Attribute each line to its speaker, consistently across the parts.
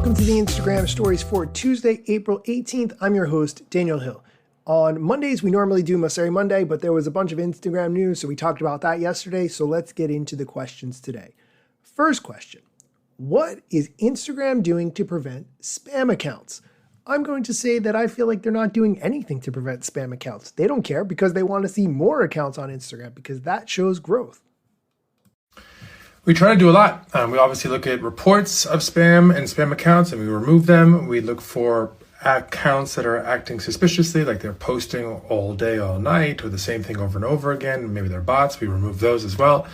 Speaker 1: Welcome to the Instagram stories for Tuesday, April 18th. I'm your host, Daniel Hill. On Mondays, we normally do Mosseri Monday, but there was a bunch of Instagram news, so we talked about that yesterday. So let's get into the questions today. First question, what is Instagram doing to prevent spam accounts? I'm going to say that I feel like they're not doing anything to prevent spam accounts. They don't care because they want to see more accounts on Instagram because that shows growth.
Speaker 2: We try to do a lot. We obviously look at reports of spam and spam accounts and we remove them. We look for accounts that are acting suspiciously, like they're posting all day, all night, or the same thing over and over again. Maybe they're bots. We remove those as well.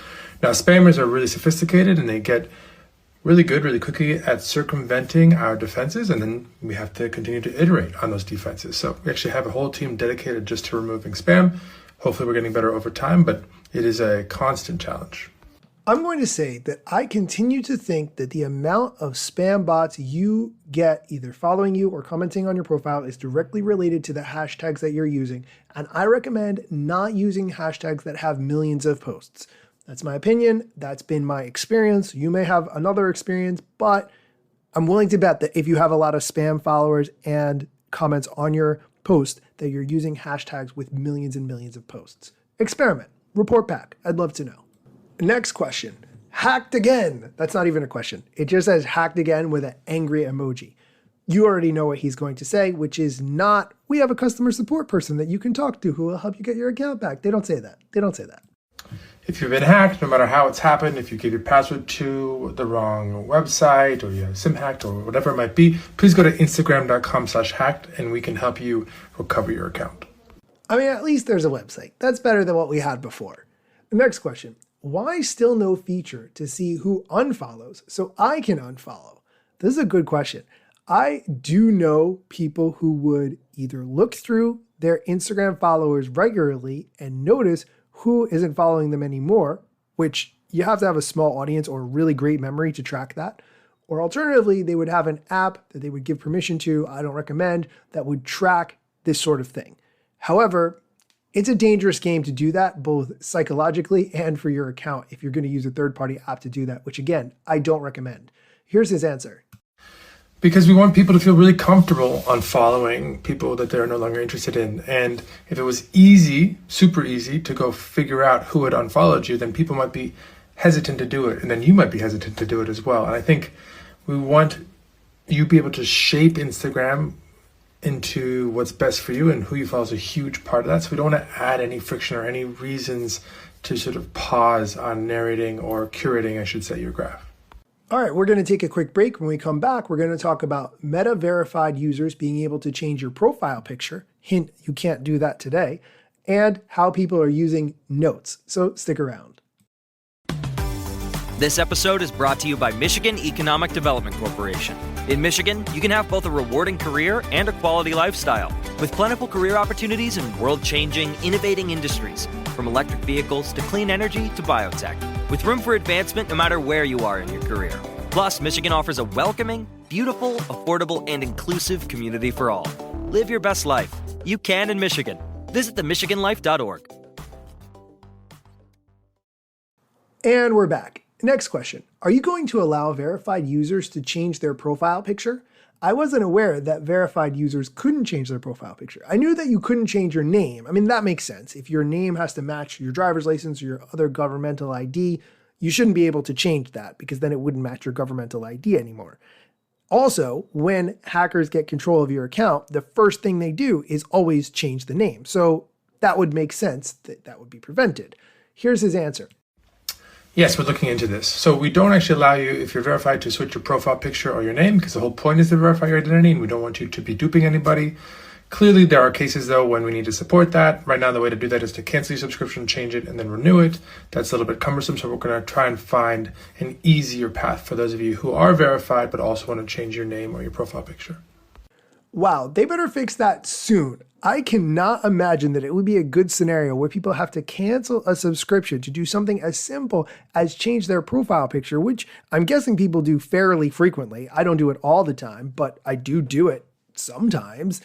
Speaker 2: Now, spammers are really sophisticated and they get really good, really quickly at circumventing our defenses. And then we have to continue to iterate on those defenses. So we actually have a whole team dedicated just to removing spam. Hopefully we're getting better over time, but it is a constant challenge.
Speaker 1: I'm going to say that I continue to think that the amount of spam bots you get either following you or commenting on your profile is directly related to the hashtags that you're using. And I recommend not using hashtags that have millions of posts. That's my opinion. That's been my experience. You may have another experience, but I'm willing to bet that if you have a lot of spam followers and comments on your post, that you're using hashtags with millions and millions of posts. Experiment. Report back. I'd love to know. Next question. Hacked again. That's not even a question. It just says hacked again with an angry emoji. You already know what he's going to say, which is not, we have a customer support person that you can talk to who will help you get your account back. They don't say that. They don't say that.
Speaker 2: If you've been hacked, no matter how it's happened, if you gave your password to the wrong website or you have SIM hacked or whatever it might be, please go to instagram.com/hacked and we can help you recover your account.
Speaker 1: I mean, at least there's a website. That's better than what we had before. The next question. Why still no feature to see who unfollows so I can unfollow? This is a good question. I do know people who would either look through their Instagram followers regularly and notice who isn't following them anymore, which you have to have a small audience or really great memory to track that. Or alternatively, they would have an app that they would give permission to, I don't recommend, that would track this sort of thing. However, it's a dangerous game to do that, both psychologically and for your account, if you're going to use a third-party app to do that, which again, I don't recommend. Here's his answer.
Speaker 2: Because we want people to feel really comfortable on following people that they're no longer interested in. And if it was easy, super easy, to go figure out who had unfollowed you, then people might be hesitant to do it. And then you might be hesitant to do it as well. And I think we want you to be able to shape Instagram into what's best for you, and who you follow is a huge part of that. So we don't want to add any friction or any reasons to sort of pause on narrating or curating, I should say, your graph.
Speaker 1: All right, we're going to take a quick break. When we come back, we're going to talk about Meta verified users being able to change your profile picture. Hint, you can't do that today. And how people are using notes. So stick around.
Speaker 3: This episode is brought to you by Michigan Economic Development Corporation. In Michigan, you can have both a rewarding career and a quality lifestyle, with plentiful career opportunities in world-changing, innovating industries, from electric vehicles to clean energy to biotech, with room for advancement no matter where you are in your career. Plus, Michigan offers a welcoming, beautiful, affordable, and inclusive community for all. Live your best life. You can in Michigan. Visit themichiganlife.org.
Speaker 1: And we're back. Next question. Are you going to allow verified users to change their profile picture? I wasn't aware that verified users couldn't change their profile picture. I knew that you couldn't change your name. I mean, that makes sense. If your name has to match your driver's license or your other governmental ID, you shouldn't be able to change that because then it wouldn't match your governmental ID anymore. Also, when hackers get control of your account, the first thing they do is always change the name. So that would make sense that that would be prevented. Here's his answer.
Speaker 2: Yes, we're looking into this. So we don't actually allow you, if you're verified, to switch your profile picture or your name, because the whole point is to verify your identity, and we don't want you to be duping anybody. Clearly, there are cases, though, when we need to support that. Right now, the way to do that is to cancel your subscription, change it, and then renew it. That's a little bit cumbersome, so we're going to try and find an easier path for those of you who are verified but also want to change your name or your profile picture.
Speaker 1: Wow, they better fix that soon. I cannot imagine that it would be a good scenario where people have to cancel a subscription to do something as simple as change their profile picture, which I'm guessing people do fairly frequently. I don't do it all the time, but I do it sometimes.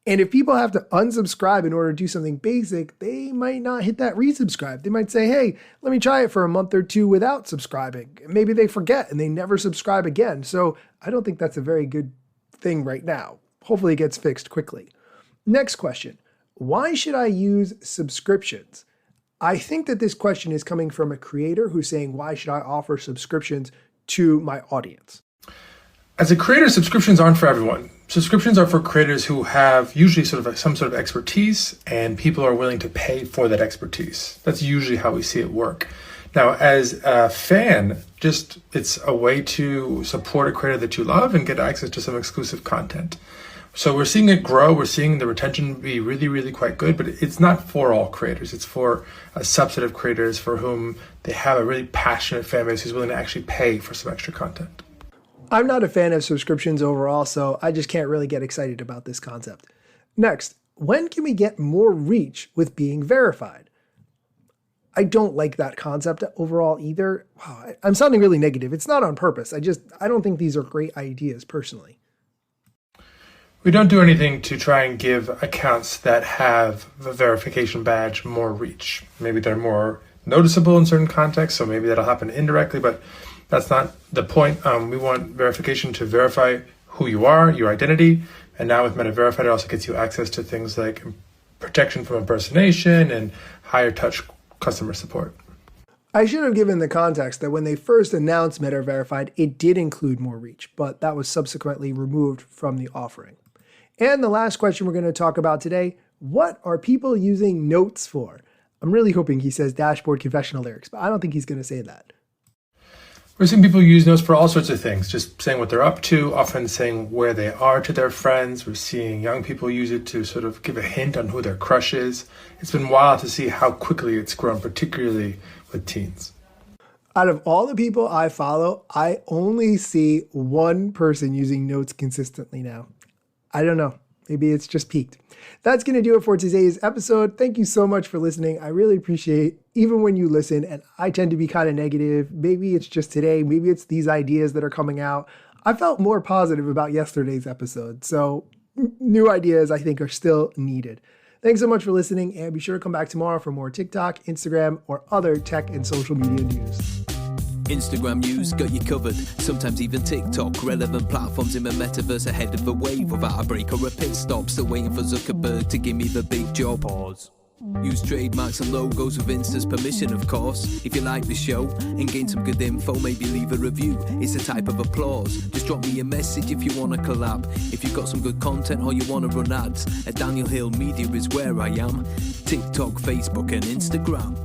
Speaker 1: And if people have to unsubscribe in order to do something basic, they might not hit that resubscribe. They might say, hey, let me try it for a month or two without subscribing. Maybe they forget and they never subscribe again. So I don't think that's a very good thing right now. Hopefully it gets fixed quickly. Next question. Why should I use subscriptions? I think that this question is coming from a creator who's saying, why should I offer subscriptions to my audience?
Speaker 2: As a creator, subscriptions aren't for everyone. Subscriptions are for creators who have usually some sort of expertise, and people are willing to pay for that expertise. That's usually how we see it work. Now, as a fan, it's a way to support a creator that you love and get access to some exclusive content. So we're seeing it grow. We're seeing the retention be really, really quite good, but it's not for all creators. It's for a subset of creators for whom they have a really passionate fan base who's willing to actually pay for some extra content.
Speaker 1: I'm not a fan of subscriptions overall, so I just can't really get excited about this concept. Next, when can we get more reach with being verified? I don't like that concept overall either. Wow, I'm sounding really negative. It's not on purpose. I don't think these are great ideas personally.
Speaker 2: We don't do anything to try and give accounts that have the verification badge more reach. Maybe they're more noticeable in certain contexts, so maybe that'll happen indirectly, but that's not the point. We want verification to verify who you are, your identity, and now with Meta Verified, it also gets you access to things like protection from impersonation and higher touch customer support.
Speaker 1: I should have given the context that when they first announced Meta Verified, it did include more reach, but that was subsequently removed from the offering. And the last question we're going to talk about today, what are people using notes for? I'm really hoping he says dashboard confessional lyrics, but I don't think he's going to say that.
Speaker 2: We're seeing people use notes for all sorts of things, just saying what they're up to, often saying where they are to their friends. We're seeing young people use it to sort of give a hint on who their crush is. It's been wild to see how quickly it's grown, particularly with teens.
Speaker 1: Out of all the people I follow, I only see one person using notes consistently now. I don't know. Maybe it's just peaked. That's going to do it for today's episode. Thank you so much for listening. I really appreciate even when you listen, and I tend to be kind of negative. Maybe it's just today. Maybe it's these ideas that are coming out. I felt more positive about yesterday's episode. So new ideas I think are still needed. Thanks so much for listening, and be sure to come back tomorrow for more TikTok, Instagram, or other tech and social media news.
Speaker 4: Instagram news got you covered, sometimes even TikTok. Relevant platforms in the metaverse ahead of the wave, without a break or a pit stop. Still waiting for Zuckerberg to give me the big job. Pause. Use trademarks and logos with Insta's permission, of course. If you like the show and gain some good info, maybe leave a review. It's a type of applause. Just drop me a message if you want to collab. If you've got some good content or you want to run ads, at Daniel Hill Media is where I am. TikTok, Facebook and Instagram.